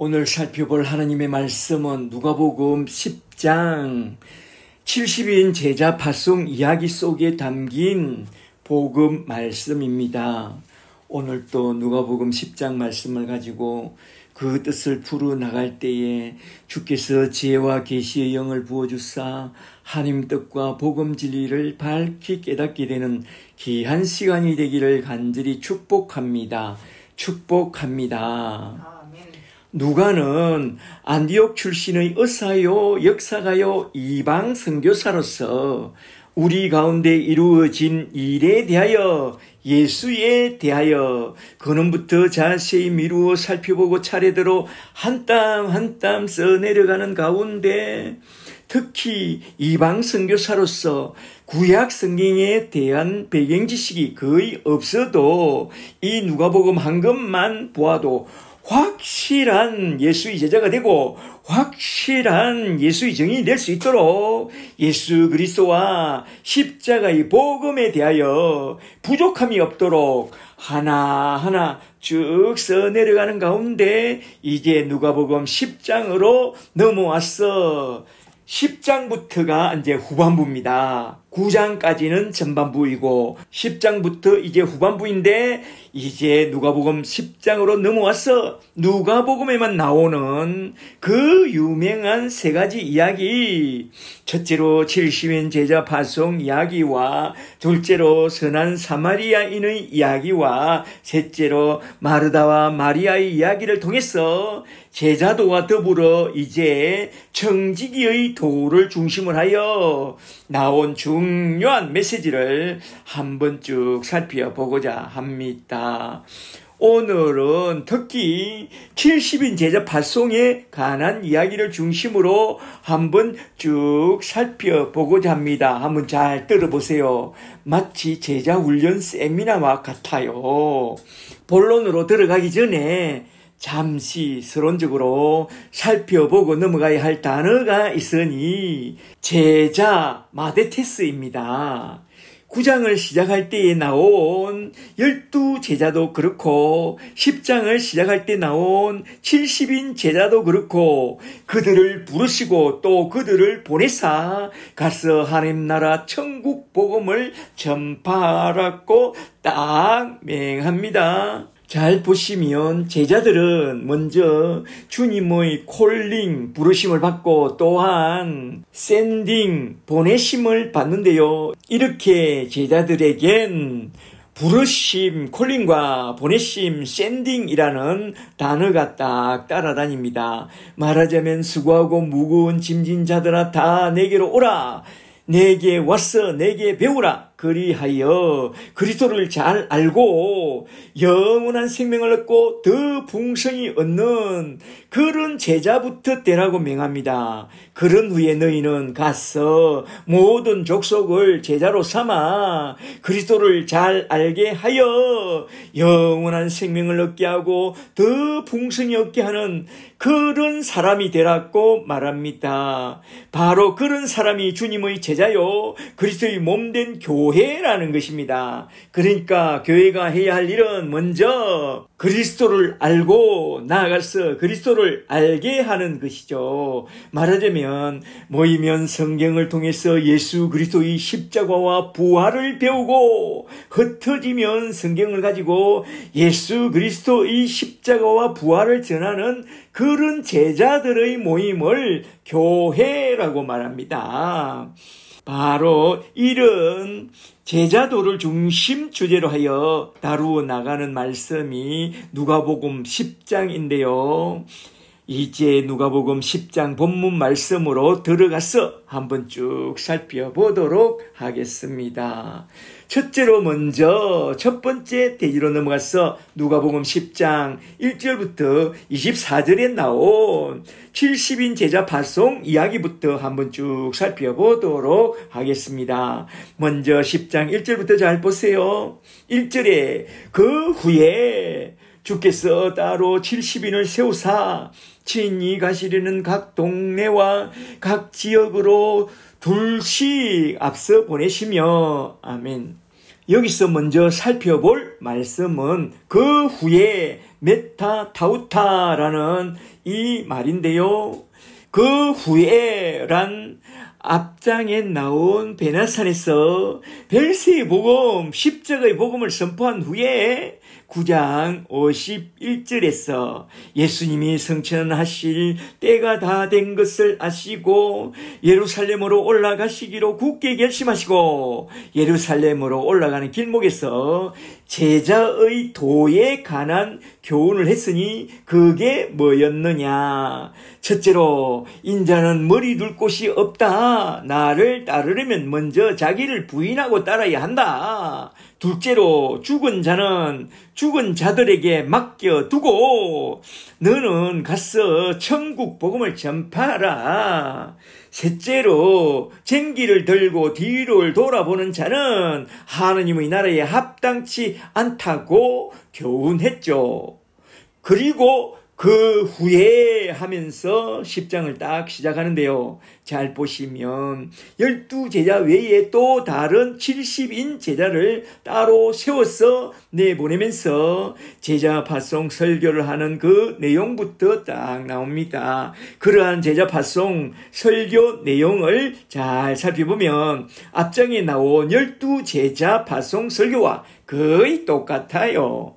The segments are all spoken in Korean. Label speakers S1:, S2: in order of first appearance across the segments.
S1: 오늘 살펴볼 하나님의 말씀은 누가복음 10장 70인 제자 파송 이야기 속에 담긴 복음 말씀입니다. 오늘 또 누가복음 10장 말씀을 가지고 그 뜻을 풀어나갈 때에 주께서 지혜와 계시의 영을 부어주사 하나님 뜻과 복음 진리를 밝히 깨닫게 되는 귀한 시간이 되기를 간절히 축복합니다. 축복합니다. 누가는 안디옥 출신의 의사요 역사가요 이방 선교사로서 우리 가운데 이루어진 일에 대하여 예수에 대하여 근원부터 자세히 미루어 살펴보고 차례대로 한 땀 한 땀 써내려가는 가운데 특히 이방 선교사로서 구약 성경에 대한 배경 지식이 거의 없어도 이 누가복음 한 것만 보아도 확실한 예수의 제자가 되고 확실한 예수의 증인이 될 수 있도록 예수 그리스도와 십자가의 복음에 대하여 부족함이 없도록 하나하나 쭉 써내려가는 가운데 이제 누가복음 10장으로 넘어왔어. 10장부터가 이제 후반부입니다. 9장까지는 전반부이고 10장부터 이제 후반부인데 이제 누가복음 10장으로 넘어와서 누가복음에만 나오는 그 유명한 세 가지 이야기, 첫째로 70인 제자 파송 이야기와 둘째로 선한 사마리아인의 이야기와 셋째로 마르다와 마리아의 이야기를 통해서 제자도와 더불어 이제 청지기의 도를 중심을 하여 나온 중요한 메시지를 한번 쭉 살펴보고자 합니다. 오늘은 특히 70인 제자 파송에 관한 이야기를 중심으로 한번 쭉 살펴보고자 합니다. 한번 잘 들어보세요. 마치 제자 훈련 세미나와 같아요. 본론으로 들어가기 전에 잠시 서론적으로 살펴보고 넘어가야 할 단어가 있으니 제자 마데테스입니다. 9장을 시작할 때에 나온 12제자도 그렇고 10장을 시작할 때 나온 70인 제자도 그렇고 그들을 부르시고 또 그들을 보내사 가서 하나님 나라 천국 복음을 전파하라고 딱 맹합니다. 잘 보시면 제자들은 먼저 주님의 콜링, 부르심을 받고 또한 샌딩, 보내심을 받는데요. 이렇게 제자들에겐 부르심, 콜링과 보내심, 샌딩이라는 단어가 딱 따라다닙니다. 말하자면 수고하고 무거운 짐진 자들아 다 내게로 오라. 내게 와서 내게 배우라. 그리하여 그리스도를 잘 알고 영원한 생명을 얻고 더 풍성히 얻는 그런 제자부터 되라고 명합니다. 그런 후에 너희는 가서 모든 족속을 제자로 삼아 그리스도를 잘 알게 하여 영원한 생명을 얻게 하고 더 풍성히 얻게 하는 그런 사람이 되라고 말합니다. 바로 그런 사람이 주님의 제자요 그리스도의 몸된 교회라는 것입니다. 그러니까 교회가 해야 할 일은 먼저 그리스도를 알고 나아가서 그리스도를 알게 하는 것이죠. 말하자면 모이면 성경을 통해서 예수 그리스도의 십자가와 부활을 배우고 흩어지면 성경을 가지고 예수 그리스도의 십자가와 부활을 전하는 그런 제자들의 모임을 교회라고 말합니다. 바로 이런 제자도를 중심 주제로 하여 다루어 나가는 말씀이 누가복음 10장인데요. 이제 누가복음 10장 본문 말씀으로 들어가서 한번 쭉 살펴보도록 하겠습니다. 첫째로 먼저 첫 번째 대지로 넘어가서 누가복음 10장 1절부터 24절에 나온 70인 제자 파송 이야기부터 한번 쭉 살펴보도록 하겠습니다. 먼저 10장 1절부터 잘 보세요. 1절에 그 후에 주께서 따로 70인을 세우사 친히 가시려는 각 동네와 각 지역으로 둘씩 앞서 보내시며 아멘. 여기서 먼저 살펴볼 말씀은 그 후에 메타타우타라는 이 말인데요. 그 후에란 앞장에 나온 베나산에서 벨세의 복음, 십자가의 복음을 선포한 후에 9장 51절에서 예수님이 성천하실 때가 다 된 것을 아시고 예루살렘으로 올라가시기로 굳게 결심하시고 예루살렘으로 올라가는 길목에서 제자의 도에 관한 교훈을 했으니 그게 뭐였느냐. 첫째로 인자는 머리 둘 곳이 없다. 나를 따르려면 먼저 자기를 부인하고 따라야 한다. 둘째로 죽은 자는 죽은 자들에게 맡겨두고 너는 가서 천국 복음을 전파하라. 셋째로 쟁기를 들고 뒤를 돌아보는 자는 하느님의 나라에 합당치 않다고 교훈했죠. 그리고 그 후에 하면서 10장을 딱 시작하는데요. 잘 보시면 12제자 외에 또 다른 70인 제자를 따로 세워서 내보내면서 제자 파송 설교를 하는 그 내용부터 딱 나옵니다. 그러한 제자 파송 설교 내용을 잘 살펴보면 앞장에 나온 12제자 파송 설교와 거의 똑같아요.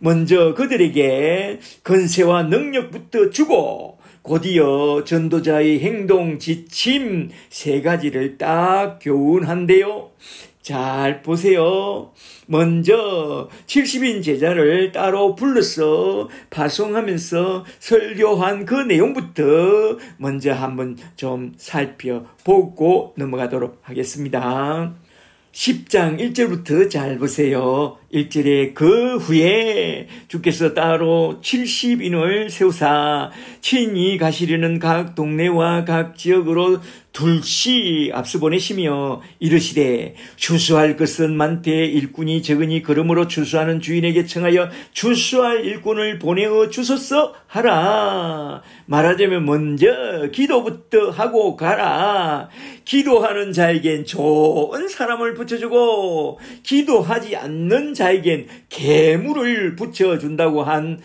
S1: 먼저 그들에게 권세와 능력부터 주고 곧이어 전도자의 행동 지침 3가지를 딱 교훈한대요. 잘 보세요. 먼저 70인 제자를 따로 불러서 파송하면서 설교한 그 내용부터 먼저 한번 좀 살펴보고 넘어가도록 하겠습니다. 10장 1절부터 잘 보세요. 1절에 그 후에 주께서 따로 70인을 세우사 친히 가시려는 각 동네와 각 지역으로 둘씩 앞서 보내시며 이르시되 추수할 것은 많되 일꾼이 적으니 그러므로 추수하는 주인에게 청하여 추수할 일꾼을 보내어 주소서 하라. 말하자면 먼저 기도부터 하고 가라. 기도하는 자에겐 좋은 사람을 붙여주고 기도하지 않는 자에겐 괴물을 붙여준다고 한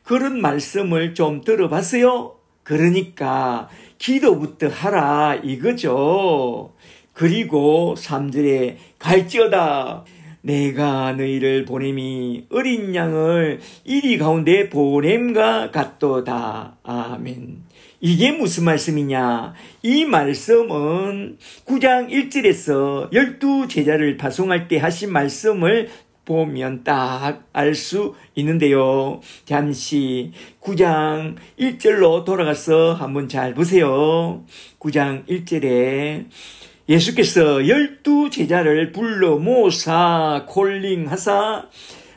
S1: 그런 말씀을 좀 들어봤어요. 그러니까 기도부터 하라 이거죠. 그리고 3절에 갈지어다 내가 너희를 보냄이 어린 양을 이리 가운데 보냄과 같도다. 아멘. 이게 무슨 말씀이냐? 이 말씀은 9장 1절에서 12제자를 파송할 때 하신 말씀을 보면 딱 알 수 있는데요. 잠시 9장 1절로 돌아가서 한번 잘 보세요. 9장 1절에 예수께서 12제자를 불러 모사 콜링하사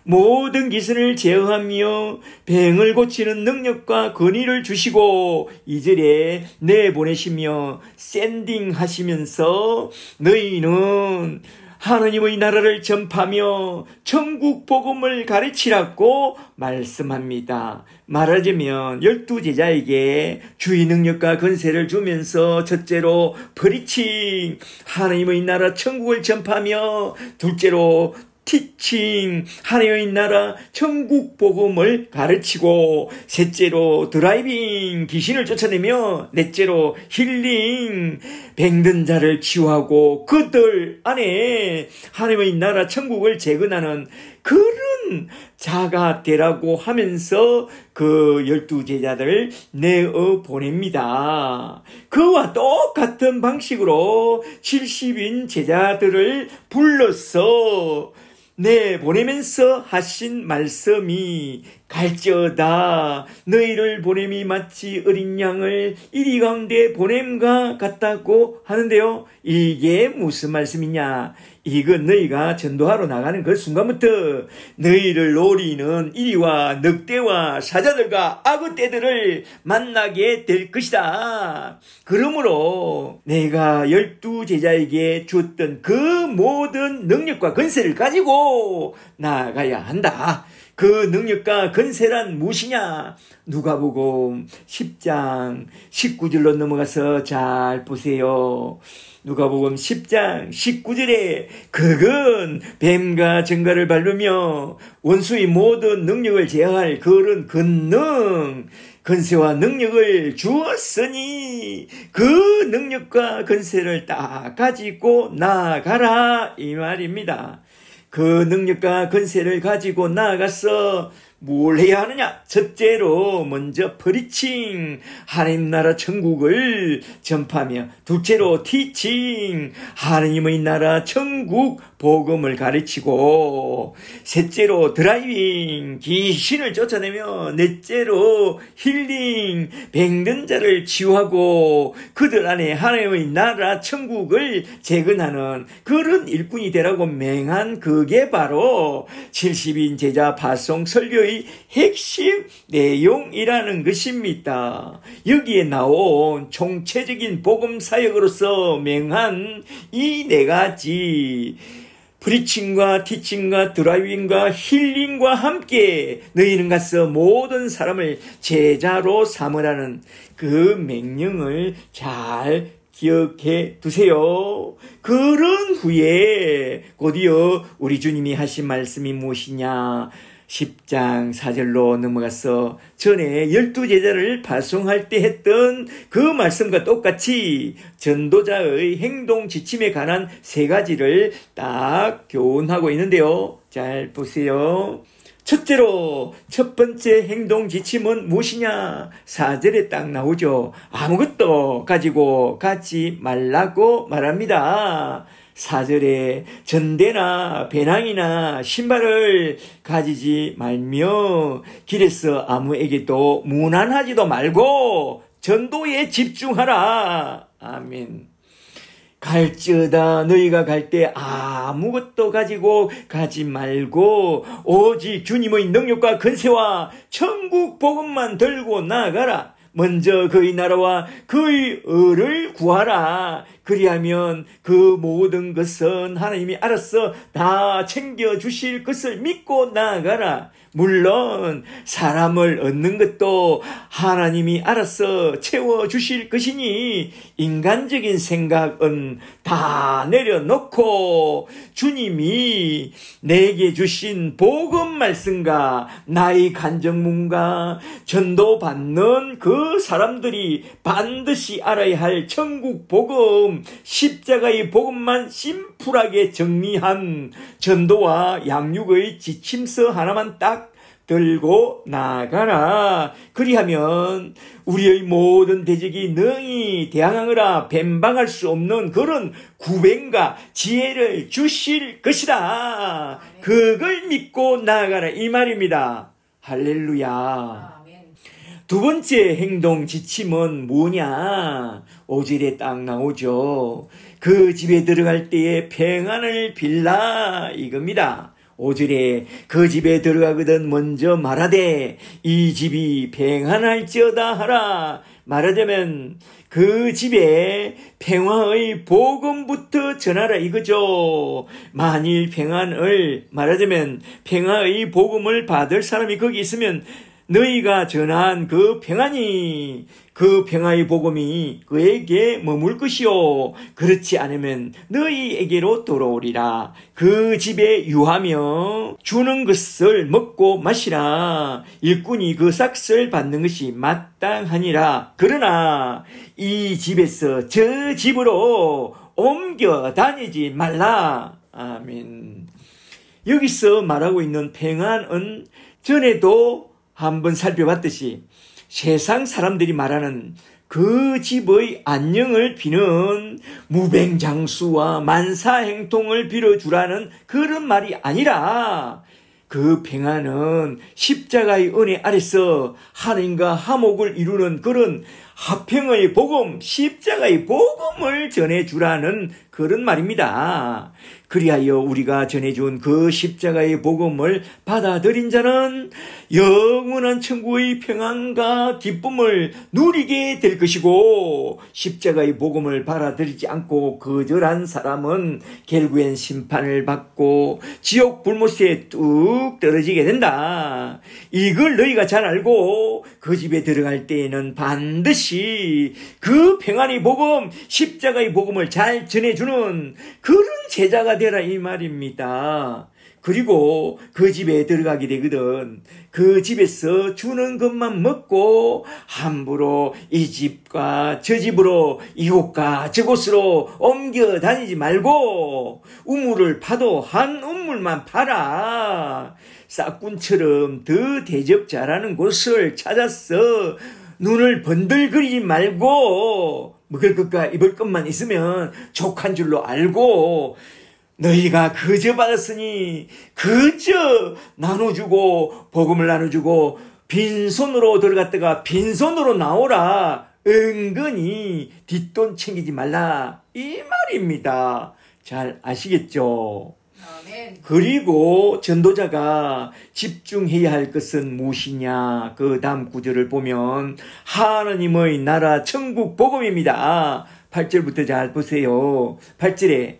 S1: 모든 기근을 제어하며 병을 고치는 능력과 권위를 주시고 2절에 내보내시며 샌딩하시면서 너희는 하나님의 나라를 전파하며 천국 복음을 가르치라고 말씀합니다. 말하자면 12제자에게 주의 능력과 권세를 주면서 첫째로 프리칭 하나님의 나라 천국을 전파하며 둘째로 티칭 하나님의 나라 천국 복음을 가르치고 셋째로 드라이빙 귀신을 쫓아내며 넷째로 힐링 병든 자를 치유하고 그들 안에 하나님의 나라 천국을 재건하는 그런 자가 되라고 하면서 그 12제자들을 내어 보냅니다. 그와 똑같은 방식으로 70인 제자들을 불러서 보내면서 하신 말씀이 갈지어다 너희를 보냄이 마치 어린 양을 이리 가운데 보냄과 같다고 하는데요. 이게 무슨 말씀이냐? 이건 너희가 전도하러 나가는 그 순간부터 너희를 노리는 이리와 늑대와 사자들과 악어떼들을 만나게 될 것이다. 그러므로 내가 12제자에게 주었던 그 모든 능력과 권세를 가지고 나아가야 한다. 그 능력과 건세란 무엇이냐? 누가복음 10장 19절로 넘어가서 잘 보세요. 누가복음 10장 19절에 그건 뱀과 정갈을 밟으며 원수의 모든 능력을 제어할 그런 권능, 건세와 능력을 주었으니 그 능력과 건세를 딱 가지고 나아가라 이 말입니다. 그 능력과 건세를 가지고 나아가서 뭘 해야 하느냐? 첫째로 먼저 프리칭, 하나님 나라 천국을 전파하며, 둘째로 티칭, 하나님의 나라 천국 복음을 가르치고, 셋째로 드라이빙, 귀신을 쫓아내며, 넷째로 힐링, 병든 자를 치유하고 그들 안에 하나님의 나라 천국을 재건하는 그런 일꾼이 되라고 맹한 그게 바로 70인 제자 파송 설교의 핵심 내용이라는 것입니다. 여기에 나온 총체적인 복음 사역으로서 맹한 이 네 가지 프리칭과 티칭과 드라이빙과 힐링과 함께 너희는 가서 모든 사람을 제자로 삼으라는 그 명령을 잘 기억해 두세요. 그런 후에 곧이어 우리 주님이 하신 말씀이 무엇이냐? 10장 4절로 넘어가서 전에 12제자를 발송할 때 했던 그 말씀과 똑같이 전도자의 행동 지침에 관한 세 가지를 딱 교훈하고 있는데요. 잘 보세요. 첫째로 첫 번째 행동 지침은 무엇이냐? 4절에 딱 나오죠. 아무것도 가지고 가지 말라고 말합니다. 4절에 전대나 배낭이나 신발을 가지지 말며 길에서 아무에게도 무난하지도 말고 전도에 집중하라. 아멘. 갈지어다 너희가 갈 때 아무것도 가지고 가지 말고 오직 주님의 능력과 건세와 천국 복음만 들고 나아가라. 먼저 그의 나라와 그의 의를 구하라. 그리하면 그 모든 것은 하나님이 알아서 다 챙겨주실 것을 믿고 나아가라. 물론 사람을 얻는 것도 하나님이 알아서 채워주실 것이니 인간적인 생각은 다 내려놓고 주님이 내게 주신 복음 말씀과 나의 간증문과 전도받는 그 사람들이 반드시 알아야 할 천국 복음, 십자가의 복음만 심플하게 정리한 전도와 양육의 지침서 하나만 딱 들고 나가라. 그리하면 우리의 모든 대적이 능히 대항하느라 뱀방할 수 없는 그런 구변과 지혜를 주실 것이다. 그걸 믿고 나아가라 이 말입니다. 할렐루야. 두 번째 행동 지침은 뭐냐? 5절에 딱 나오죠. 그 집에 들어갈 때에 평안을 빌라 이겁니다. 5절에 그 집에 들어가거든 먼저 말하되 이 집이 평안할지어다 하라. 말하자면 그 집에 평화의 복음부터 전하라 이거죠. 만일 평안을 말하자면 평화의 복음을 받을 사람이 거기 있으면 너희가 전한 그 평안이 그 평화의 복음이 그에게 머물 것이요 그렇지 않으면 너희에게로 돌아오리라. 그 집에 유하며 주는 것을 먹고 마시라. 일꾼이 그 삭을 받는 것이 마땅하니라. 그러나 이 집에서 저 집으로 옮겨 다니지 말라. 아멘. 여기서 말하고 있는 평안은 전에도 한번 살펴봤듯이 세상 사람들이 말하는 그 집의 안녕을 비는 무병장수와 만사행통을 빌어주라는 그런 말이 아니라 그 평안은 십자가의 은혜 아래서 하나님과 화목을 이루는 그런 화평의 복음, 십자가의 복음을 전해주라는 그런 말입니다. 그리하여 우리가 전해준 그 십자가의 복음을 받아들인 자는 영원한 천국의 평안과 기쁨을 누리게 될 것이고, 십자가의 복음을 받아들이지 않고 거절한 사람은 결국엔 심판을 받고 지옥 불못에 뚝 떨어지게 된다. 이걸 너희가 잘 알고 그 집에 들어갈 때에는 반드시 그 평안의 복음, 십자가의 복음을 잘 전해주는 그런 제자가 되라 이 말입니다. 그리고 그 집에 들어가게 되거든. 그 집에서 주는 것만 먹고 함부로 이 집과 저 집으로 이곳과 저곳으로 옮겨 다니지 말고 우물을 파도 한 우물만 파라. 싹군처럼 더 대접 잘하는 곳을 찾아서 눈을 번들거리지 말고 먹을 것과 입을 것만 있으면 족한 줄로 알고, 너희가 그저 받았으니 그저 나눠주고 복음을 나눠주고 빈손으로 들어갔다가 빈손으로 나오라. 은근히 뒷돈 챙기지 말라 이 말입니다. 잘 아시겠죠? 그리고 전도자가 집중해야 할 것은 무엇이냐? 그 다음 구절을 보면 하나님의 나라 천국 복음입니다. 8절부터 잘 보세요. 8절에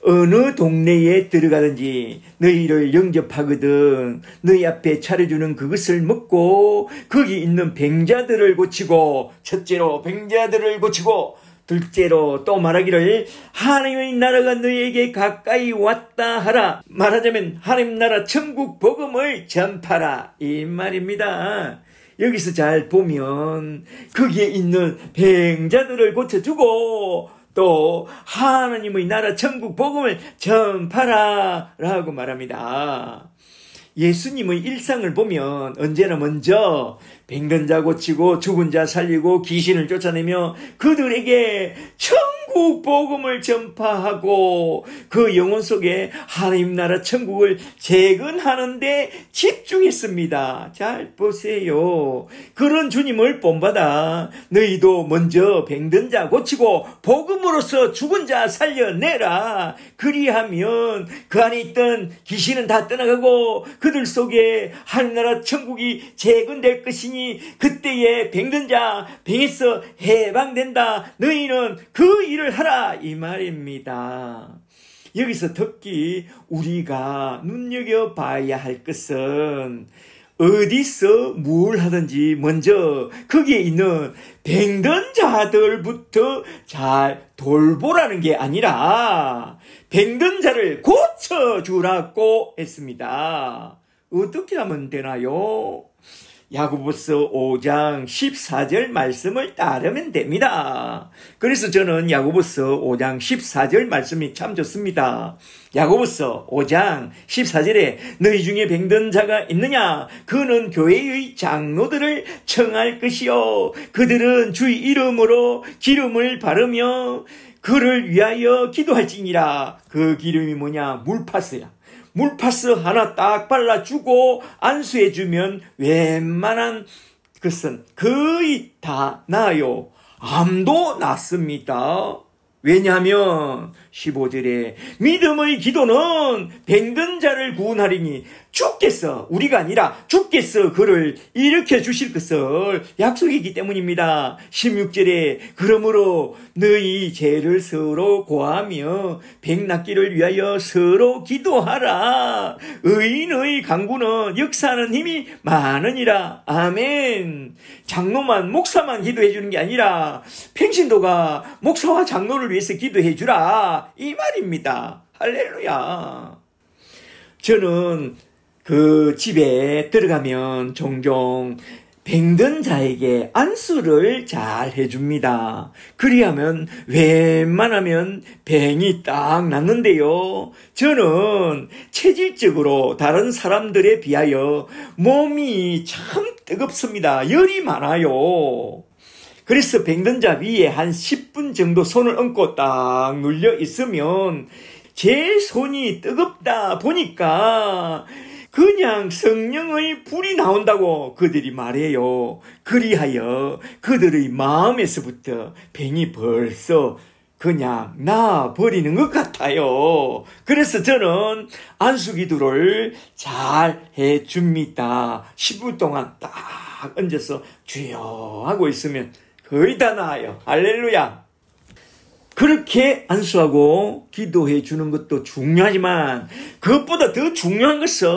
S1: 어느 동네에 들어가든지 너희를 영접하거든 너희 앞에 차려주는 그것을 먹고 거기 있는 병자들을 고치고, 첫째로 병자들을 고치고 둘째로 또 말하기를 하나님의 나라가 너희에게 가까이 왔다 하라. 말하자면 하나님 나라 천국 복음을 전파라 이 말입니다. 여기서 잘 보면 거기에 있는 병자들을 고쳐주고 또 하나님의 나라 천국 복음을 전파라 라고 말합니다. 예수님의 일상을 보면 언제나 먼저 병든 자 고치고 죽은 자 살리고 귀신을 쫓아내며 그들에게 천국 복음을 전파하고 그 영혼 속에 하나님 나라 천국을 재건하는 데 집중했습니다. 잘 보세요. 그런 주님을 본받아 너희도 먼저 병든 자 고치고 복음으로써 죽은 자 살려내라. 그리하면 그 안에 있던 귀신은 다 떠나가고 그들 속에 하늘나라 천국이 재건될 것이니 그때에 병든 자 병에서 해방된다. 너희는 그 일을 하라 이 말입니다. 여기서 특히 우리가 눈여겨봐야 할 것은 어디서 뭘 하든지 먼저 거기에 있는 병든 자들부터 잘 돌보라는 게 아니라 병든 자를 고쳐주라고 했습니다. 어떻게 하면 되나요? 야고보서 5장 14절 말씀을 따르면 됩니다. 그래서 저는 야고보서 5장 14절 말씀이 참 좋습니다. 야고보서 5장 14절에 너희 중에 병든 자가 있느냐? 그는 교회의 장로들을 청할 것이요 그들은 주의 이름으로 기름을 바르며 그를 위하여 기도할지니라. 그 기름이 뭐냐? 물파스야. 물파스 하나 딱 발라주고 안수해주면 웬만한 것은 거의 다 나아요. 암도 낫습니다. 왜냐하면 15절에 믿음의 기도는 병든 자를 구원하리니 주께서, 우리가 아니라 주께서 그를 일으켜 주실 것을 약속이기 때문입니다. 16절에 그러므로 너희 죄를 서로 고하며 병 낫기를 위하여 서로 기도하라. 의인의 간구는 역사하는 힘이 많으니라. 아멘. 장로만, 목사만 기도해 주는 게 아니라 평신도가 목사와 장로를 위해서 기도해 주라 이 말입니다. 할렐루야. 저는 그 집에 들어가면 종종 병든 자에게 안수를 잘 해줍니다. 그리하면 웬만하면 병이 딱 낫는데요. 저는 체질적으로 다른 사람들에 비하여 몸이 참 뜨겁습니다. 열이 많아요. 그래서 병든 자 위에 한 10분 정도 손을 얹고 딱 눌려 있으면 제 손이 뜨겁다 보니까 그냥 성령의 불이 나온다고 그들이 말해요. 그리하여 그들의 마음에서부터 병이 벌써 그냥 놔버리는 것 같아요. 그래서 저는 안수기도를 잘 해줍니다. 10분 동안 딱 얹어서 주여 하고 있으면 거의 다 나아요. 할렐루야. 그렇게 안수하고 기도해 주는 것도 중요하지만 그것보다 더 중요한 것은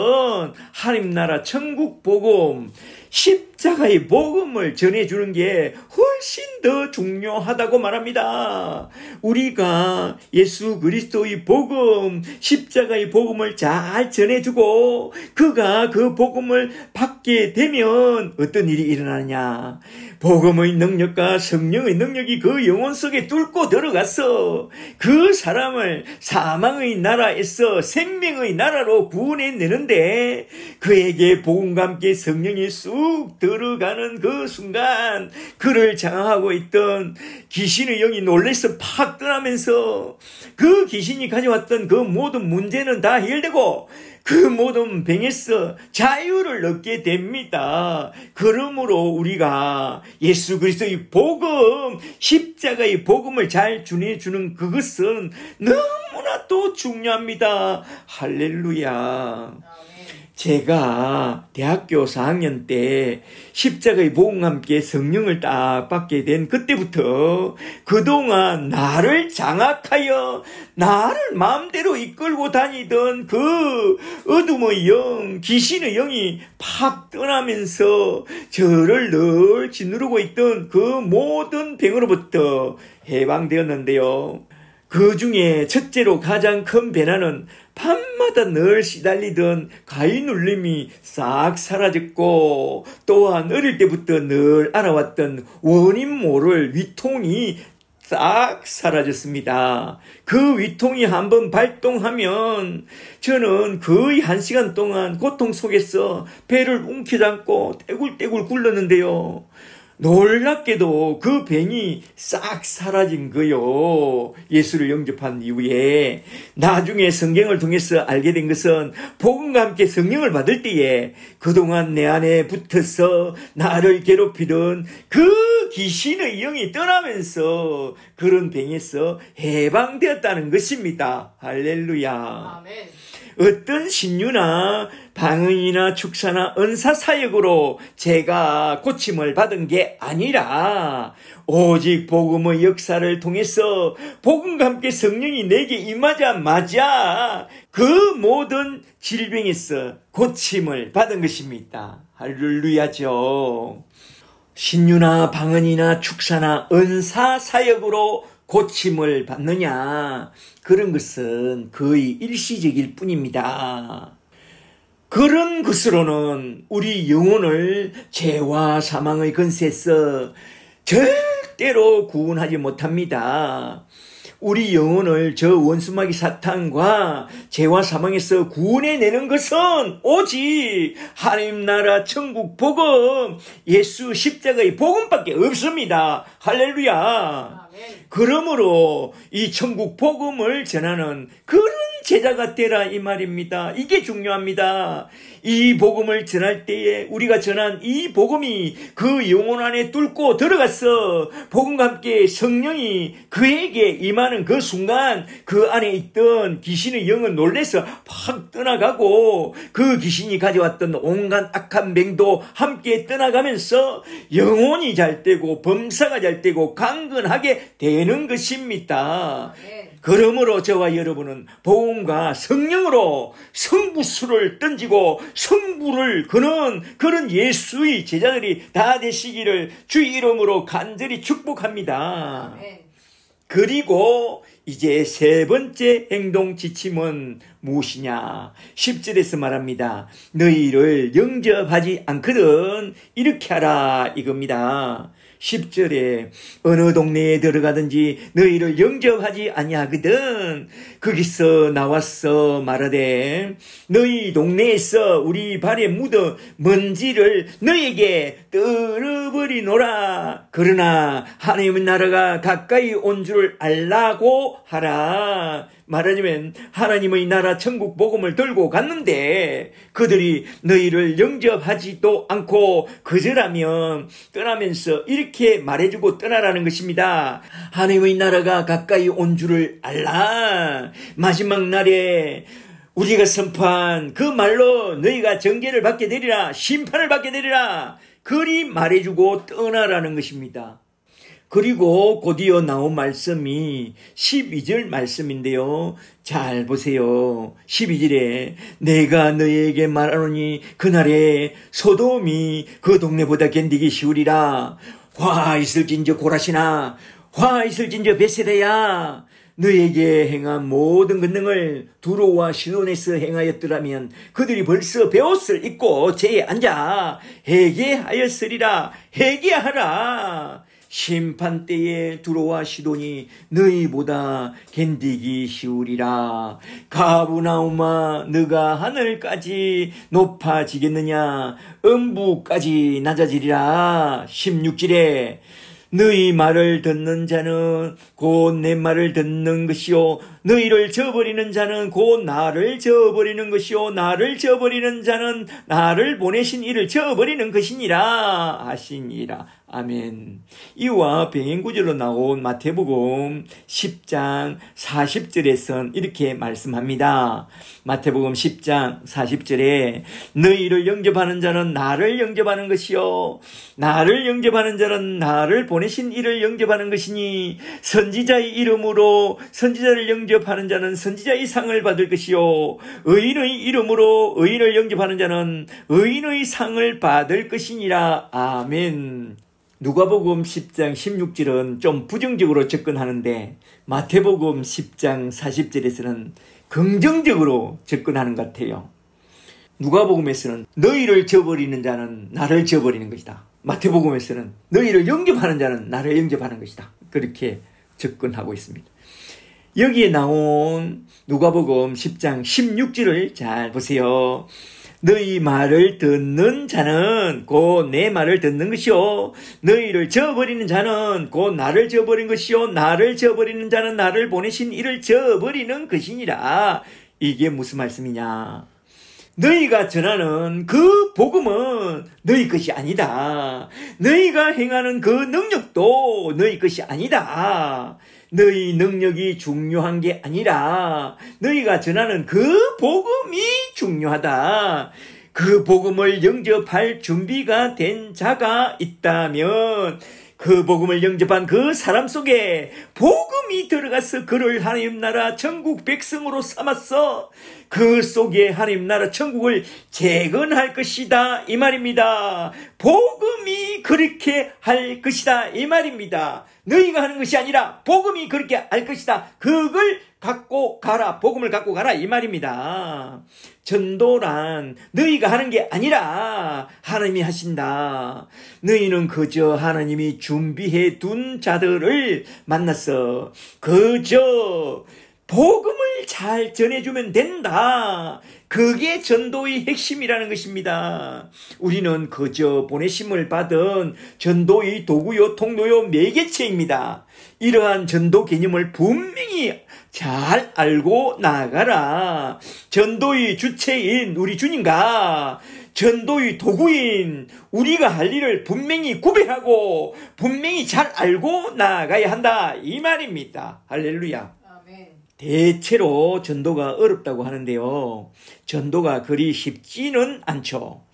S1: 하나님 나라 천국 복음, 십자가의 복음을 전해주는 게 훨씬 더 중요하다고 말합니다. 우리가 예수 그리스도의 복음, 십자가의 복음을 잘 전해주고 그가 그 복음을 받게 되면 어떤 일이 일어나느냐. 복음의 능력과 성령의 능력이 그 영혼 속에 뚫고 들어가서 그 사람을 사망의 나라에서 생명의 나라로 구원해내는데 그에게 복음과 함께 성령이 쑥 들어가는 그 순간 그를 장악하고 있던 귀신의 영이 놀라서 팍 떠나면서 그 귀신이 가져왔던 그 모든 문제는 다 해결되고 그 모든 병에서 자유를 얻게 됩니다. 그러므로 우리가 예수 그리스도의 복음, 십자가의 복음을 잘 전해주는 그것은 너무나 또 중요합니다. 할렐루야. 제가 대학교 4학년 때 십자가의 복음과 함께 성령을 딱 받게 된 그때부터 그동안 나를 장악하여 나를 마음대로 이끌고 다니던 그 어둠의 영, 귀신의 영이 팍 떠나면서 저를 늘 짓누르고 있던 그 모든 병으로부터 해방되었는데요. 그 중에 첫째로 가장 큰 변화는 밤마다 늘 시달리던 가위 눌림이 싹 사라졌고 또한 어릴 때부터 늘 알아왔던 원인 모를 위통이 싹 사라졌습니다. 그 위통이 한번 발동하면 저는 거의 1시간 동안 고통 속에서 배를 움켜잡고 떼굴떼굴 굴렀는데요. 놀랍게도 그 병이 싹 사라진 거요. 예수를 영접한 이후에 나중에 성경을 통해서 알게 된 것은 복음과 함께 성령을 받을 때에 그동안 내 안에 붙어서 나를 괴롭히던 그 귀신의 영이 떠나면서 그런 병에서 해방되었다는 것입니다. 할렐루야. 아멘. 어떤 신유나 방언이나 축사나 은사 사역으로 제가 고침을 받은 게 아니라 오직 복음의 역사를 통해서 복음과 함께 성령이 내게 임하자마자 그 모든 질병에서 고침을 받은 것입니다. 할렐루야죠. 신유나 방언이나 축사나 은사 사역으로 고침을 받느냐, 그런 것은 거의 일시적일 뿐입니다. 그런 것으로는 우리 영혼을 죄와 사망의 권세에서 절대로 구원하지 못합니다. 우리 영혼을 저 원수마귀 사탄과 죄와 사망에서 구원해내는 것은 오직 하나님 나라 천국 복음, 예수 십자가의 복음밖에 없습니다. 할렐루야. 그러므로 이 천국 복음을 전하는 그런 제자가 되라 이 말입니다. 이게 중요합니다. 이 복음을 전할 때에 우리가 전한 이 복음이 그 영혼 안에 뚫고 들어가서 복음과 함께 성령이 그에게 임하는 그 순간 그 안에 있던 귀신의 영은 놀라서 팍 떠나가고 그 귀신이 가져왔던 온갖 악한 병도 함께 떠나가면서 영혼이 잘 되고 범사가 잘 되고 강건하게 되는 것입니다. 그러므로 저와 여러분은 복음과 성령으로 성부수를 던지고 성부를 거는 그런 예수의 제자들이 다 되시기를 주의 이름으로 간절히 축복합니다. 그리고 이제 세 번째 행동 지침은 무엇이냐? 10절에서 말합니다. 너희를 영접하지 않거든 이렇게 하라 이겁니다. 10절에 어느 동네에 들어가든지 너희를 영접하지 아니하거든 거기서 나와서 말하되 너희 동네에서 우리 발에 묻어 먼지를 너희에게 떨어버리노라. 그러나 하나님의 나라가 가까이 온 줄 알라고 하라. 말하자면 하나님의 나라 천국 복음을 들고 갔는데 그들이 너희를 영접하지도 않고 거절하면 떠나면서 이렇게 말해주고 떠나라는 것입니다. 하나님의 나라가 가까이 온 줄을 알라. 마지막 날에 우리가 선포한 그 말로 너희가 정죄를 받게 되리라, 심판을 받게 되리라, 그리 말해주고 떠나라는 것입니다. 그리고 곧이어 나온 말씀이 12절 말씀인데요. 잘 보세요. 12절에 내가 너희에게 말하노니 그날에 소돔이 그 동네보다 견디기 쉬우리라. 화 있을진저 고라시나, 화 있을진저 베세다야. 너에게 행한 모든 권능을 두로와 시돈에서 행하였더라면 그들이 벌써 베옷을 입고 제에 앉아 회개하였으리라. 회개하라. 심판 때에 두로와 시돈이 너희보다 견디기 쉬우리라. 가브나움아, 너가 하늘까지 높아지겠느냐? 음부까지 낮아지리라. 16절에 너희 말을 듣는 자는 곧 내 말을 듣는 것이요, 너희를 저버리는 자는 곧 나를 저버리는 것이요, 나를 저버리는 자는 나를 보내신 이를 저버리는 것이니라 하시니라. 아멘. 이와 병행구절로 나온 마태복음 10장 40절에선 이렇게 말씀합니다. 마태복음 10장 40절에 너희를 영접하는 자는 나를 영접하는 것이요, 나를 영접하는 자는 나를 보내신 이를 영접하는 것이니 선지자의 이름으로 선지자를 영접하는 자는 선지자의 상을 받을 것이요, 의인의 이름으로 의인을 영접하는 자는 의인의 상을 받을 것이니라. 아멘. 누가복음 10장 16절은 좀 부정적으로 접근하는데 마태복음 10장 40절에서는 긍정적으로 접근하는 것 같아요. 누가복음에서는 너희를 저버리는 자는 나를 저버리는 것이다. 마태복음에서는 너희를 영접하는 자는 나를 영접하는 것이다. 그렇게 접근하고 있습니다. 여기에 나온 누가복음 10장 16절을 잘 보세요. 너희 말을 듣는 자는 곧 내 말을 듣는 것이요, 너희를 저버리는 자는 곧 나를 저버린 것이요, 나를 저버리는 자는 나를 보내신 이를 저버리는 것이니라. 이게 무슨 말씀이냐? 너희가 전하는 그 복음은 너희 것이 아니다. 너희가 행하는 그 능력도 너희 것이 아니다. 너희 능력이 중요한 게 아니라 너희가 전하는 그 복음이 중요하다. 그 복음을 영접할 준비가 된 자가 있다면 그 복음을 영접한 그 사람 속에 복음이 들어가서 그를 하나님 나라 천국 백성으로 삼았어. 그 속에 하나님 나라 천국을 재건할 것이다, 이 말입니다. 복음이 그렇게 할 것이다, 이 말입니다. 너희가 하는 것이 아니라 복음이 그렇게 할 것이다. 그걸 갖고 가라, 복음을 갖고 가라, 이 말입니다. 전도란 너희가 하는 게 아니라 하나님이 하신다. 너희는 그저 하나님이 준비해 둔 자들을 만나서 그저 복음을 잘 전해주면 된다. 그게 전도의 핵심이라는 것입니다. 우리는 그저 보내심을 받은 전도의 도구요, 통로요, 매개체입니다. 이러한 전도 개념을 분명히 잘 알고 나가라. 전도의 주체인 우리 주님과 전도의 도구인 우리가 할 일을 분명히 구별하고 분명히 잘 알고 나가야 한다, 이 말입니다. 할렐루야. 대체로 전도가 어렵다고 하는데요. 전도가 그리 쉽지는 않죠.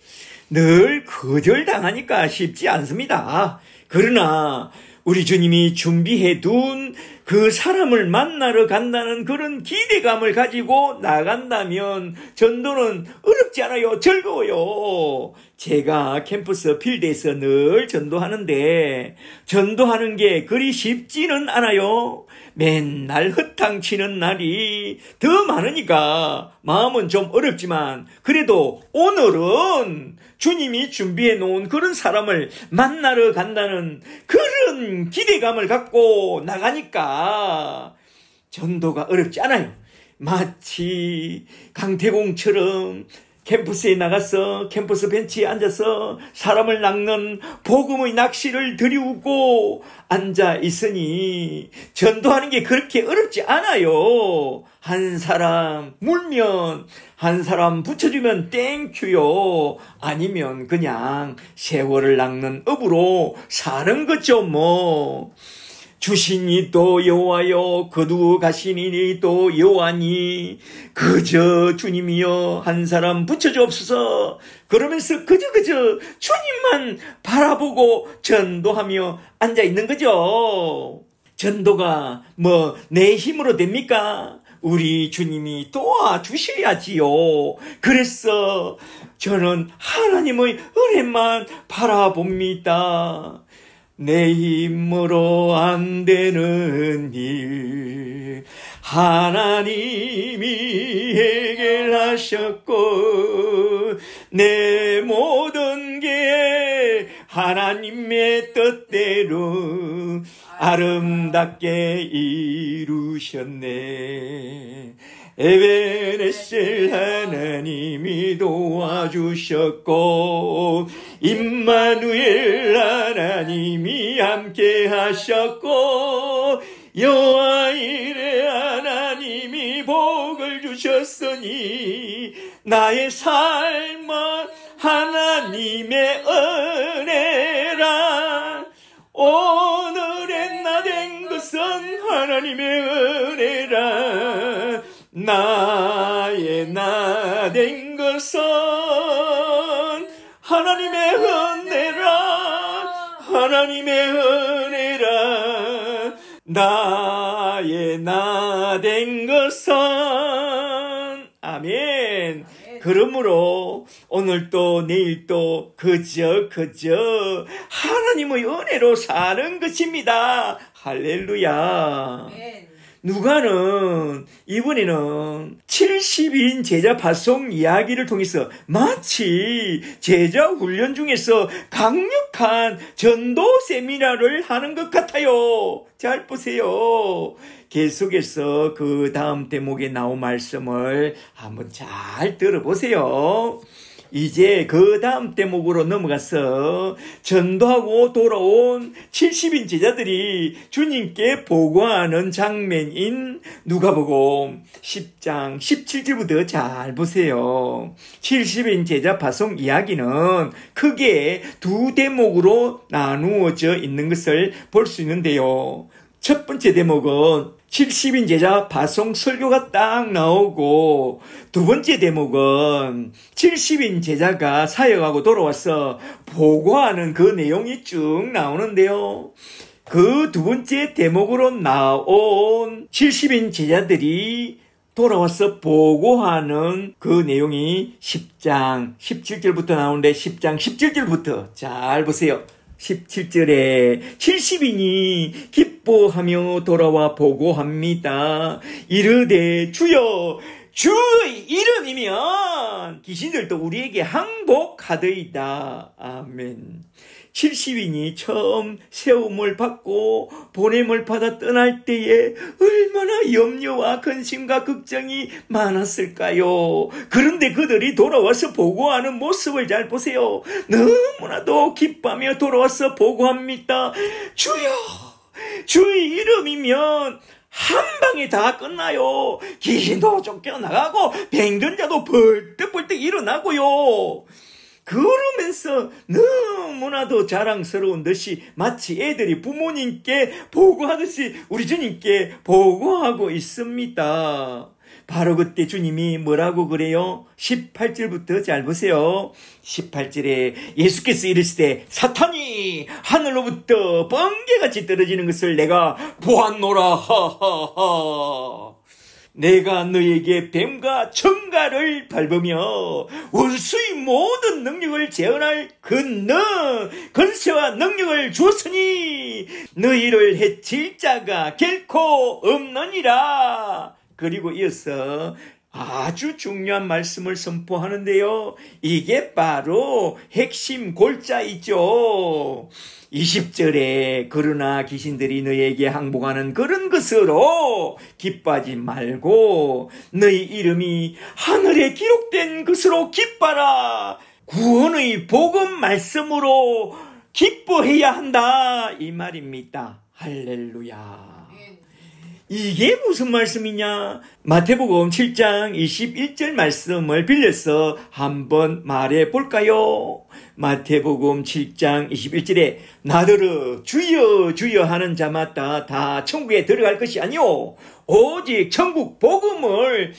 S1: 늘 거절당하니까 쉽지 않습니다. 그러나 우리 주님이 준비해 둔 그 사람을 만나러 간다는 그런 기대감을 가지고 나간다면 전도는 어렵지 않아요. 즐거워요. 제가 캠퍼스 필드에서 늘 전도하는데 전도하는 게 그리 쉽지는 않아요. 맨날 허탕치는 날이 더 많으니까 마음은 좀 어렵지만 그래도 오늘은 주님이 준비해 놓은 그런 사람을 만나러 간다는 그런 기대감을 갖고 나가니까 전도가 어렵지 않아요. 마치 강태공처럼 캠퍼스에 나가서 캠퍼스 벤치에 앉아서 사람을 낚는 복음의 낚시를 들이우고 앉아 있으니 전도하는 게 그렇게 어렵지 않아요. 한 사람 물면 한 사람 붙여주면 땡큐요. 아니면 그냥 세월을 낚는 업으로 사는 거죠 뭐. 주시니 또 여호와여 거두어 가시니 또 여호와니 그저 주님이여 한 사람 붙여주옵소서. 그러면서 그저 주님만 바라보고 전도하며 앉아있는 거죠. 전도가 뭐 내 힘으로 됩니까? 우리 주님이 도와주셔야지요. 그래서 저는 하나님의 은혜만 바라봅니다. 내 힘으로 안 되는 일 하나님이 해결하셨고 내 모든 게 하나님의 뜻대로 아름답게 이루셨네. 에베네셀 하나님이 도와주셨고 임마누엘 하나님이 함께 하셨고 여호와이레 하나님이 복을 주셨으니 나의 삶은 하나님의 은혜라. 오늘의 나 된 것은 하나님의 은혜라. 나의 나 된 것은 하나님의 은혜라. 하나님의 은혜라. 나의 나 된 것은 아멘. 그러므로 오늘도 내일도 그저 하나님의 은혜로 사는 것입니다. 할렐루야. 아멘. 누가는 이번에는 70인 제자 파송 이야기를 통해서 마치 제자 훈련 중에서 강력한 전도 세미나를 하는 것 같아요. 잘 보세요. 계속해서 그 다음 대목에 나온 말씀을 한번 잘 들어보세요. 이제 그 다음 대목으로 넘어가서 전도하고 돌아온 70인 제자들이 주님께 보고하는 장면인 누가복음 10장 17절부터 잘 보세요. 70인 제자 파송 이야기는 크게 두 대목으로 나누어져 있는 것을 볼 수 있는데요. 첫 번째 대목은 70인 제자 파송 설교가 딱 나오고, 두 번째 대목은 70인 제자가 사역하고 돌아와서 보고하는 그 내용이 쭉 나오는데요. 그 두 번째 대목으로 나온 70인 제자들이 돌아와서 보고하는 그 내용이 10장 17절부터 나오는데 10장 17절부터 잘 보세요. 17절에 70인이 기뻐하며 돌아와 보고합니다. 이르되 주여 주의 이름이면 귀신들도 우리에게 항복하더이다. 아멘. 70인이 처음 세움을 받고 보냄을 받아 떠날 때에 얼마나 염려와 근심과 걱정이 많았을까요? 그런데 그들이 돌아와서 보고하는 모습을 잘 보세요. 너무나도 기뻐하며 돌아와서 보고합니다. 주여, 주의 이름이면 한 방에 다 끝나요. 귀신도 쫓겨나가고 뱅전자도 벌떡벌떡 일어나고요. 그러면서 너무나도 자랑스러운 듯이 마치 애들이 부모님께 보고하듯이 우리 주님께 보고하고 있습니다. 바로 그때 주님이 뭐라고 그래요? 18절부터 잘 보세요. 18절에 예수께서 이르시되 사탄이 하늘로부터 번개같이 떨어지는 것을 내가 보았노라. 하하하. 내가 너에게 뱀과 청가를 밟으며 원수의 모든 능력을 제어할 근세와 능력을 주었으니 너희를 해칠 자가 결코 없느니라. 그리고 이어서 아주 중요한 말씀을 선포하는데요. 이게 바로 핵심 골자이죠. 20절에 그러나 귀신들이 너희에게 항복하는 그런 것으로 기뻐하지 말고 너희 이름이 하늘에 기록된 것으로 기뻐하라. 구원의 복음 말씀으로 기뻐해야 한다 이 말입니다. 할렐루야. 이게 무슨 말씀이냐? 마태복음 7장 21절 말씀을 빌려서 한번 말해 볼까요? 마태복음 7장 21절에 나더러 주여 주여 하는 자마다 다 천국에 들어갈 것이 아니오 오직 천국 복음을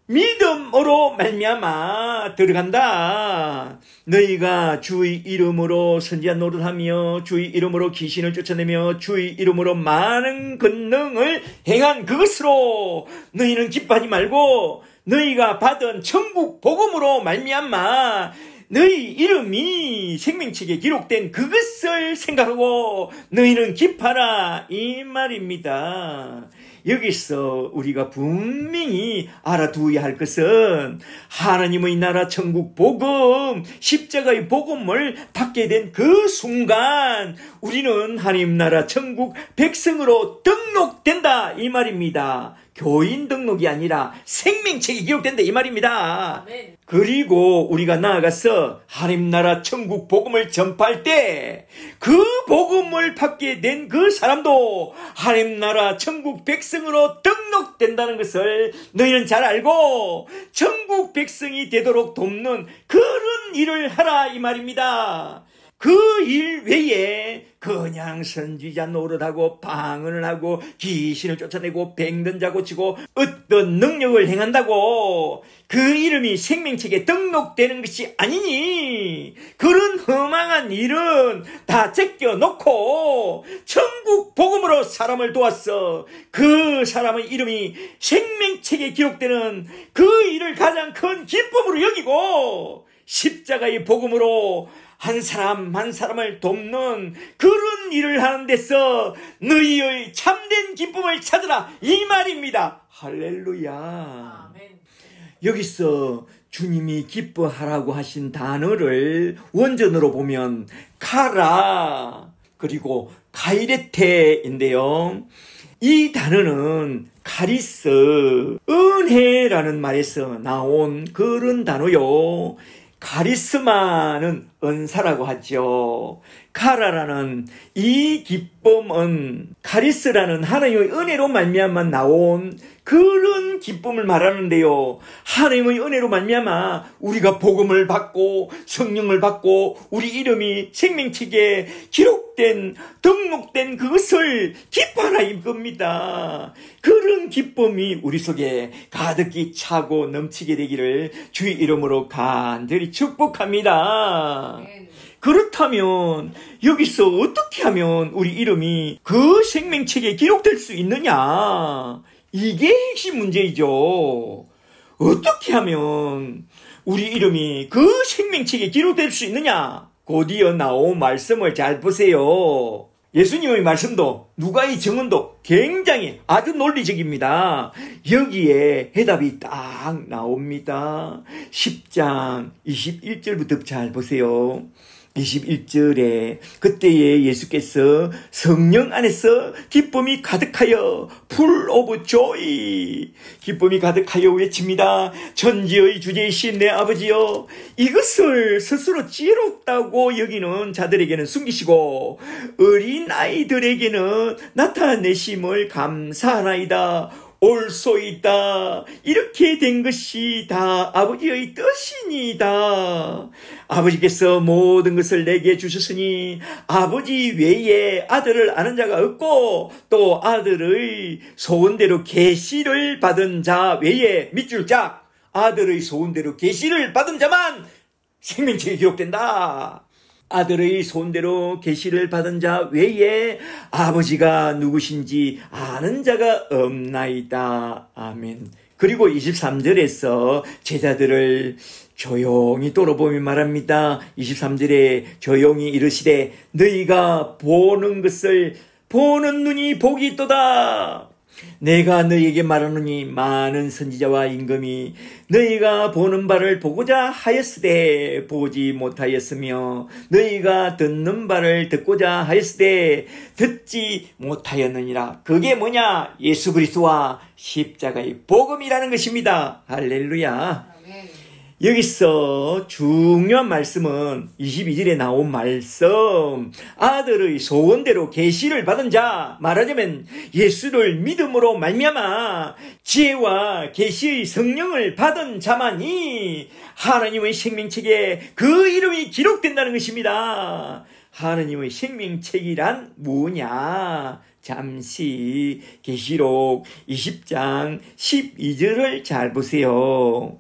S1: 믿음으로 말미암아 들어간다. 너희가 주의 이름으로 선지자 노릇하며 주의 이름으로 귀신을 쫓아내며 주의 이름으로 많은 권능을 행한 그것으로 너희는 기뻐하지 말고 너희가 받은 천국 복음으로 말미암아 너희 이름이 생명책에 기록된 그것을 생각하고 너희는 기뻐하라 이 말입니다. 여기서 우리가 분명히 알아두어야 할 것은 하나님의 나라 천국 복음, 십자가의 복음을 받게 된 그 순간 우리는 하나님 나라 천국 백성으로 등록된다 이 말입니다. 교인 등록이 아니라 생명책에 기록된다 이 말입니다. 아멘. 그리고 우리가 나아가서 하나님 나라 천국 복음을 전파할 때 그 복음을 받게 된 그 사람도 하나님 나라 천국 백성으로 등록된다는 것을 너희는 잘 알고 천국 백성이 되도록 돕는 그런 일을 하라 이 말입니다. 그 일 외에 그냥 선지자 노릇하고 방언을 하고 귀신을 쫓아내고 병든 자 고치고 어떤 능력을 행한다고 그 이름이 생명책에 등록되는 것이 아니니 그런 허망한 일은 다 제껴놓고 천국 복음으로 사람을 도왔어 그 사람의 이름이 생명책에 기록되는 그 일을 가장 큰 기쁨으로 여기고 십자가의 복음으로 한 사람 한 사람을 돕는 그런 일을 하는 데서 너희의 참된 기쁨을 찾으라 이 말입니다. 할렐루야. 아멘. 여기서 주님이 기뻐하라고 하신 단어를 원전으로 보면 카라 그리고 카이레테인데요. 이 단어는 카리스 은혜라는 말에서 나온 그런 단어요. 카리스마는 은사라고 하죠. 카라라는 이 기쁨은 카리스라는 하나님의 은혜로 말미암아 나온 그런 기쁨을 말하는데요. 하나님의 은혜로 말미암아 우리가 복음을 받고 성령을 받고 우리 이름이 생명책에 기록된 등록된 그것을 기뻐하라 이겁니다. 그런 기쁨이 우리 속에 가득히 차고 넘치게 되기를 주의 이름으로 간절히 축복합니다. 그렇다면 여기서 어떻게 하면 우리 이름이 그 생명책에 기록될 수 있느냐? 이게 핵심 문제이죠. 어떻게 하면 우리 이름이 그 생명책에 기록될 수 있느냐? 곧이어 나온 말씀을 잘 보세요. 예수님의 말씀도 누가의 증언도 굉장히 아주 논리적입니다. 여기에 해답이 딱 나옵니다. 10장 21절부터 잘 보세요. 21절에 그때에 예수께서 성령 안에서 기쁨이 가득하여 full of joy 기쁨이 가득하여 외칩니다. 천지의 주제이신 내 아버지여 이것을 스스로 지혜롭다고 여기는 자들에게는 숨기시고 어린아이들에게는 나타내심을 감사하나이다. 올소이다. 이렇게 된 것이 다 아버지의 뜻이니다. 아버지께서 모든 것을 내게 주셨으니 아버지 외에 아들을 아는 자가 없고 또 아들의 소원대로 계시를 받은 자 외에 밑줄 자 아들의 소원대로 계시를 받은 자만 생명책에 기록된다. 아들의 손대로 계시를 받은 자 외에 아버지가 누구신지 아는 자가 없나이다. 아멘. 그리고 23절에서 제자들을 조용히 돌아보며 말합니다. 23절에 조용히 이르시되 너희가 보는 것을 보는 눈이 복이 있도다. 내가 너희에게 말하노니 많은 선지자와 임금이 너희가 보는 바를 보고자 하였으되 보지 못하였으며 너희가 듣는 바를 듣고자 하였으되 듣지 못하였느니라. 그게 뭐냐? 예수 그리스도와 십자가의 복음이라는 것입니다. 할렐루야. 여기서 중요한 말씀은 22절에 나온 말씀, 아들의 소원대로 계시를 받은 자, 말하자면 예수를 믿음으로 말미암아 지혜와 계시의 성령을 받은 자만이 하나님의 생명책에 그 이름이 기록된다는 것입니다. 하나님의 생명책이란 뭐냐? 잠시 계시록 20장 12절을 잘 보세요.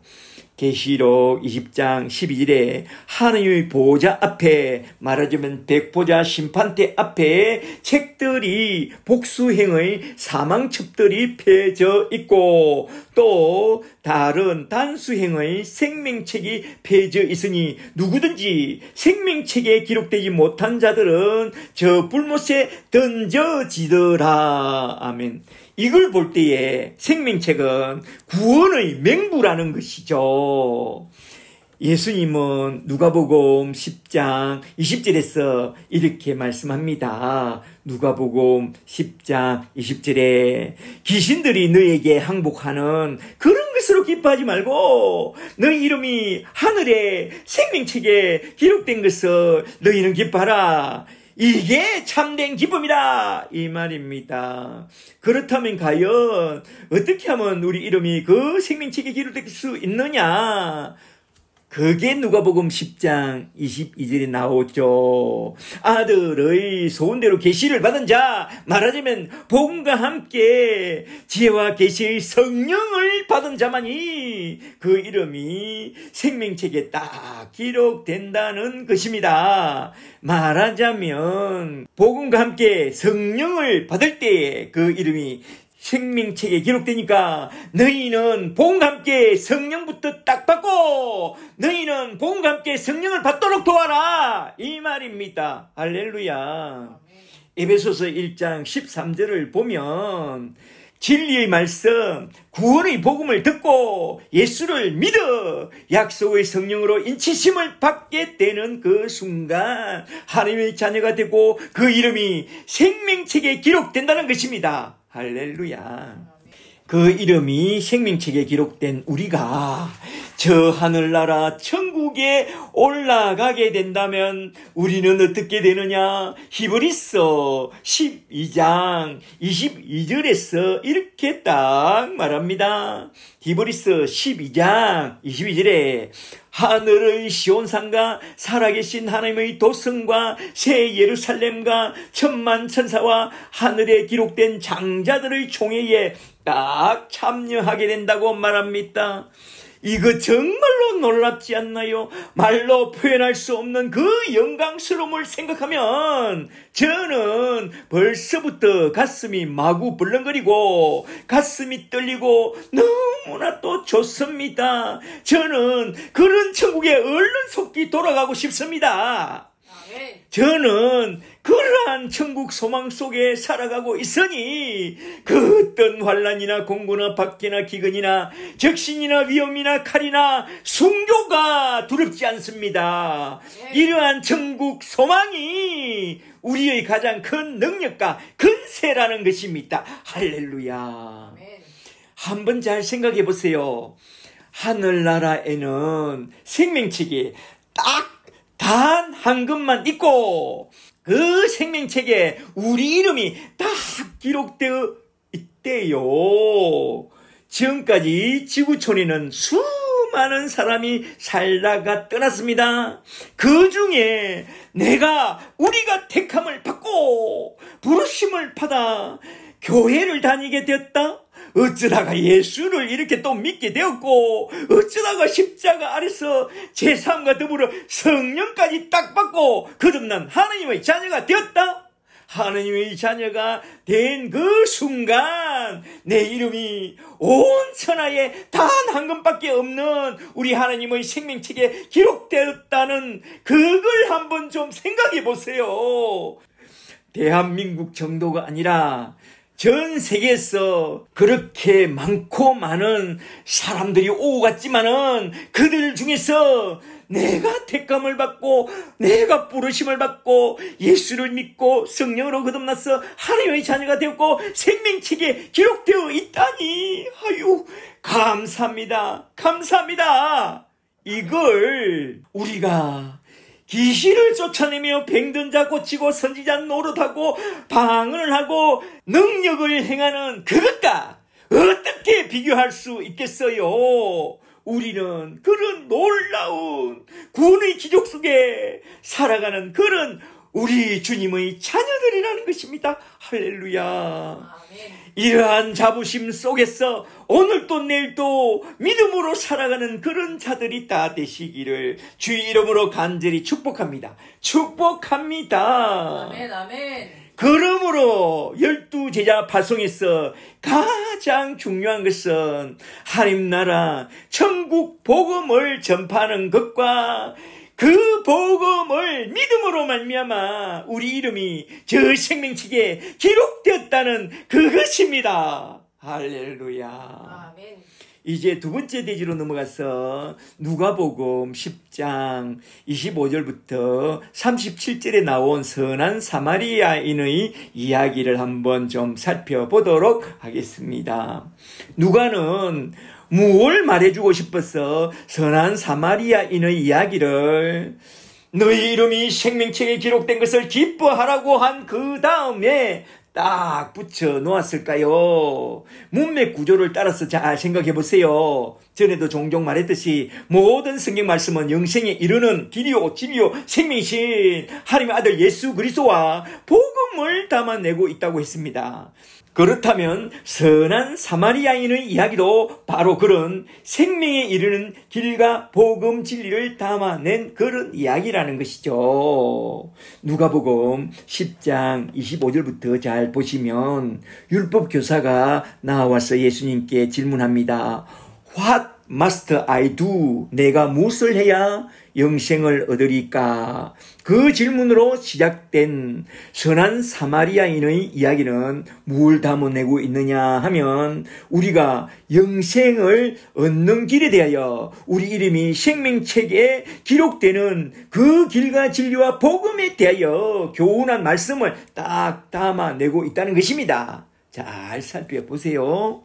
S1: 계시록 20장 12절에 하나님의 보좌 앞에, 말하자면 백보자 심판대 앞에 책들이, 복수행의 사망첩들이 펴져 있고 또 다른 단수행의 생명책이 펴져 있으니 누구든지 생명책에 기록되지 못한 자들은 저 불못에 던져지더라. 아멘. 이걸 볼 때에 생명책은 구원의 맹부라는 것이죠. 예수님은 누가복음 10장 20절에서 이렇게 말씀합니다. 누가복음 10장 20절에 귀신들이 너에게 항복하는 그런 것으로 기뻐하지 말고 너희 이름이 하늘의 생명책에 기록된 것을 너희는 기뻐하라. 이게 참된 기쁨이다, 이 말입니다. 그렇다면 과연 어떻게 하면 우리 이름이 그 생명책에 기록될 수 있느냐? 그게 누가복음 10장 22절에 나오죠. 아들의 소원대로 계시를 받은 자, 말하자면 복음과 함께 지혜와 계시의 성령을 받은 자만이 그 이름이 생명책에 딱 기록된다는 것입니다. 말하자면 복음과 함께 성령을 받을 때에 그 이름이 생명책에 기록되니까 너희는 복음과 함께 성령부터 딱 받고 너희는 복음과 함께 성령을 받도록 도와라, 이 말입니다. 할렐루야. 에베소서 1장 13절을 보면 진리의 말씀, 구원의 복음을 듣고 예수를 믿어 약속의 성령으로 인치심을 받게 되는 그 순간 하나님의 자녀가 되고 그 이름이 생명책에 기록된다는 것입니다. 할렐루야. 그 이름이 생명책에 기록된 우리가 저 하늘나라 천국에 올라가게 된다면 우리는 어떻게 되느냐? 히브리서 12장 22절에서 이렇게 딱 말합니다. 히브리서 12장 22절에 하늘의 시온산과 살아계신 하나님의 도성과 새 예루살렘과 천만 천사와 하늘에 기록된 장자들의 총회에 딱 참여하게 된다고 말합니다. 이거 정말로 놀랍지 않나요? 말로 표현할 수 없는 그 영광스러움을 생각하면 저는 벌써부터 가슴이 마구 벌렁거리고 가슴이 떨리고 너무나 또 좋습니다. 저는 그런 천국에 얼른 속히 돌아가고 싶습니다. 저는 그러한 천국 소망 속에 살아가고 있으니 그 어떤 환난이나 공고나 박해나 기근이나 적신이나 위험이나 칼이나 순교가 두렵지 않습니다. 이러한 천국 소망이 우리의 가장 큰 능력과 근세라는 것입니다. 할렐루야. 한번 잘 생각해 보세요. 하늘나라에는 생명책이 딱 단 한 것만 있고 그 생명책에 우리 이름이 딱 기록되어 있대요. 지금까지 지구촌에는 수많은 사람이 살다가 떠났습니다. 그 중에 우리가 택함을 받고 부르심을 받아 교회를 다니게 되었다. 어쩌다가 예수를 이렇게 또 믿게 되었고 어쩌다가 십자가 아래서 제3과 더불어 성령까지 딱 받고 거듭난 하나님의 자녀가 되었다. 하나님의 자녀가 된 그 순간 내 이름이 온 천하에 단 한 건밖에 없는 우리 하나님의 생명책에 기록되었다는 그걸 한번 좀 생각해 보세요. 대한민국 정도가 아니라 전 세계에서 그렇게 많고 많은 사람들이 오고 갔지만은 그들 중에서 내가 택감을 받고 내가 부르심을 받고 예수를 믿고 성령으로 거듭나서 하나님의 자녀가 되었고 생명책에 기록되어 있다니, 아유, 감사합니다. 감사합니다. 이걸 우리가 귀신을 쫓아내며 병든 자 고치고 선지자 노릇하고 방언을 하고 능력을 행하는 그것과 어떻게 비교할 수 있겠어요? 우리는 그런 놀라운 구원의 기적 속에 살아가는 그런 우리 주님의 자녀들이라는 것입니다. 할렐루야. 아멘. 이러한 자부심 속에서 오늘도 내일도 믿음으로 살아가는 그런 자들이 다 되시기를 주의 이름으로 간절히 축복합니다. 축복합니다.
S2: 아멘, 아멘.
S1: 그러므로 12제자 파송에서 가장 중요한 것은 하나님 나라 천국 복음을 전파하는 것과 그 복음을 믿음으로 말미암아 우리 이름이 저 생명책에 기록되었다는 그것입니다. 할렐루야.
S2: 아멘.
S1: 이제 두 번째 대지로 넘어가서 누가복음 10장 25절부터 37절에 나온 선한 사마리아인의 이야기를 한번 좀 살펴보도록 하겠습니다. 누가는 무엇을 말해주고 싶어서 선한 사마리아인의 이야기를 너희 이름이 생명책에 기록된 것을 기뻐하라고 한 그 다음에 딱 붙여 놓았을까요? 문맥 구조를 따라서 잘 생각해 보세요. 전에도 종종 말했듯이 모든 성경 말씀은 영생에 이르는 길이요 진리요 생명이신 하나님의 아들 예수 그리스도와 복음을 담아내고 있다고 했습니다. 그렇다면 선한 사마리아인의 이야기도 바로 그런 생명에 이르는 길과 복음 진리를 담아낸 그런 이야기라는 것이죠. 누가복음 10장 25절부터 잘 보시면 율법 교사가 나와서 예수님께 질문합니다. What must I do? 내가 무엇을 해야 영생을 얻으리까? 그 질문으로 시작된 선한 사마리아인의 이야기는 뭘 담아내고 있느냐 하면 우리가 영생을 얻는 길에 대하여 우리 이름이 생명책에 기록되는 그 길과 진리와 복음에 대하여 교훈한 말씀을 딱 담아내고 있다는 것입니다. 잘 살펴보세요.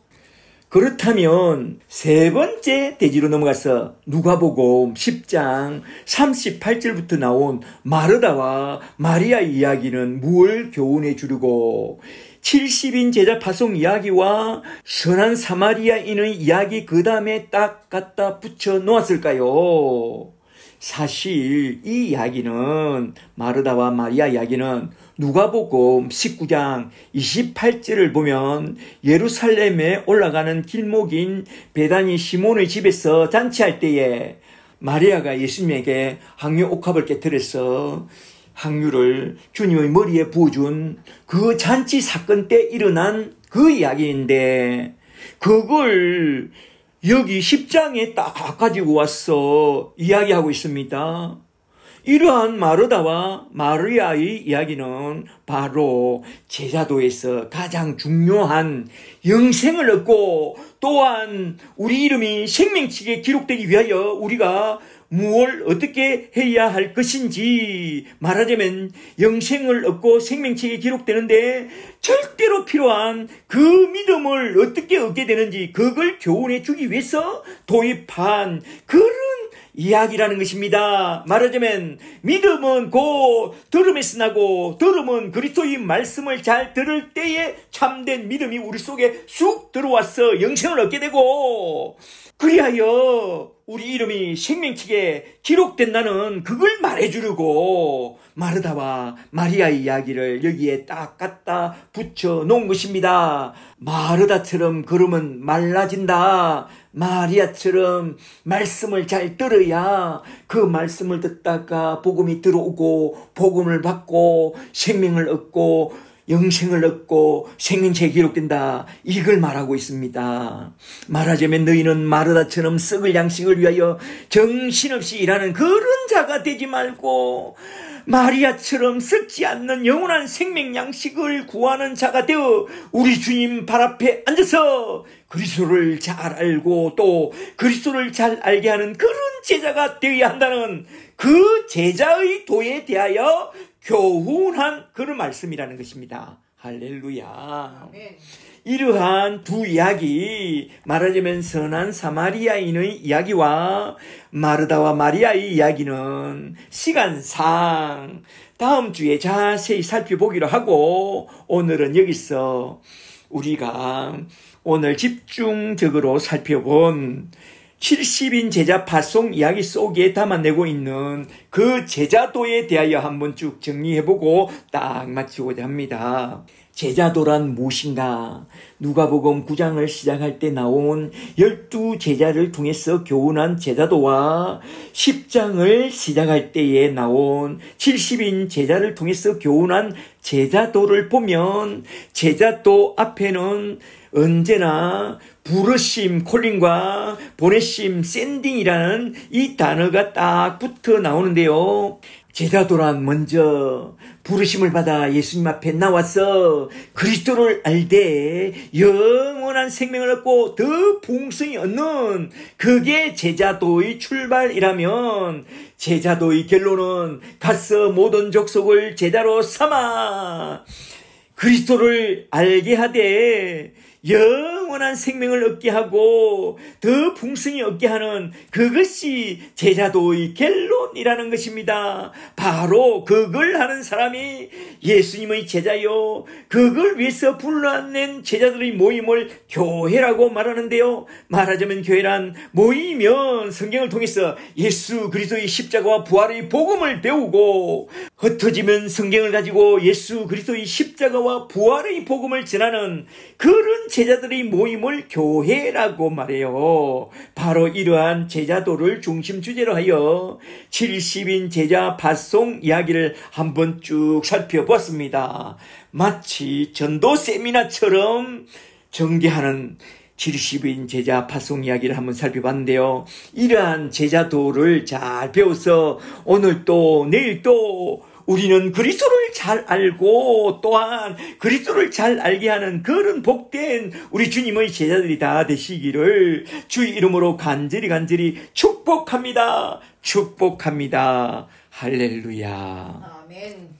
S1: 그렇다면 세 번째 대지로 넘어가서 누가복음 10장 38절부터 나온 마르다와 마리아 이야기는 무엇을 교훈해 주려고 70인 제자 파송 이야기와 선한 사마리아인의 이야기 그 다음에 딱 갖다 붙여 놓았을까요? 사실 이 이야기는 마르다와 마리아 이야기는 누가복음 19장 28절을 보면 예루살렘에 올라가는 길목인 베다니 시몬의 집에서 잔치할 때에 마리아가 예수님에게 항유 옥합을 깨뜨려서 항유를 주님의 머리에 부어준 그 잔치 사건 때 일어난 그 이야기인데 그걸 여기 10장에 딱 가지고 와서 이야기하고 있습니다. 이러한 마르다와 마리아의 이야기는 바로 제자도에서 가장 중요한 영생을 얻고 또한 우리 이름이 생명책에 기록되기 위하여 우리가 무엇을 어떻게 해야 할 것인지 말하자면 영생을 얻고 생명책에 기록되는데 절대로 필요한 그 믿음을 어떻게 얻게 되는지 그걸 교훈해 주기 위해서 도입한 그런 이야기라는 것입니다. 말하자면 믿음은 곧 들음에서 나고 들음은 그리스도의 말씀을 잘 들을 때에 참된 믿음이 우리 속에 쑥 들어와서 영생을 얻게 되고 그리하여 우리 이름이 생명책에 기록된다는 그걸 말해주려고 마르다와 마리아의 이야기를 여기에 딱 갖다 붙여 놓은 것입니다. 마르다처럼 걸으면 말라진다. 마리아처럼 말씀을 잘 들어야 그 말씀을 듣다가 복음이 들어오고 복음을 받고 생명을 얻고 영생을 얻고 생명책에 기록된다. 이걸 말하고 있습니다. 말하자면 너희는 마르다처럼 썩을 양식을 위하여 정신없이 일하는 그런 자가 되지 말고 마리아처럼 썩지 않는 영원한 생명 양식을 구하는 자가 되어 우리 주님 발 앞에 앉아서 그리스도를 잘 알고 또 그리스도를 잘 알게 하는 그런 제자가 되어야 한다는 그 제자의 도에 대하여 교훈한 그런 말씀이라는 것입니다. 할렐루야.
S2: 아멘.
S1: 이러한 두 이야기, 말하자면 선한 사마리아인의 이야기와 마르다와 마리아의 이야기는 시간상 다음 주에 자세히 살펴보기로 하고, 오늘은 여기서 우리가 오늘 집중적으로 살펴본 70인 제자 파송 이야기 속에 담아내고 있는 그 제자도에 대하여 한번 쭉 정리해보고 딱 마치고자 합니다. 제자도란 무엇인가? 누가복음 9장을 시작할 때 나온 12제자를 통해서 교훈한 제자도와 10장을 시작할 때에 나온 70인 제자를 통해서 교훈한 제자도를 보면 제자도 앞에는 언제나 부르심, 콜링과 보내심, 샌딩이라는 이 단어가 딱 붙어 나오는데요. 제자도란 먼저 부르심을 받아 예수님 앞에 나와서 그리스도를 알되 영원한 생명을 얻고 더 풍성히 얻는 그게 제자도의 출발이라면, 제자도의 결론은 가서 모든 족속을 제자로 삼아 그리스도를 알게 하되 영원한 생명을 얻게 하고 더 풍성히 얻게 하는 그것이 제자도의 결론이라는 것입니다. 바로 그걸 하는 사람이 예수님의 제자요, 그걸 위해서 불러낸 제자들의 모임을 교회라고 말하는데요. 말하자면 교회란 모이면 성경을 통해서 예수 그리스도의 십자가와 부활의 복음을 배우고, 흩어지면 성경을 가지고 예수 그리스도의 십자가와 부활의 복음을 전하는 그런 제자들의 모임을 교회라고 말해요. 바로 이러한 제자도를 중심 주제로 하여 70인 제자 파송 이야기를 한번 쭉 살펴보았습니다. 마치 전도 세미나처럼 전개하는 70인 제자 파송 이야기를 한번 살펴봤는데요. 이러한 제자도를 잘 배워서 오늘 또 내일 또 우리는 그리스도를 잘 알고 또한 그리스도를 잘 알게 하는 그런 복된 우리 주님의 제자들이 다 되시기를 주의 이름으로 간절히 축복합니다. 축복합니다. 할렐루야.
S2: 아멘.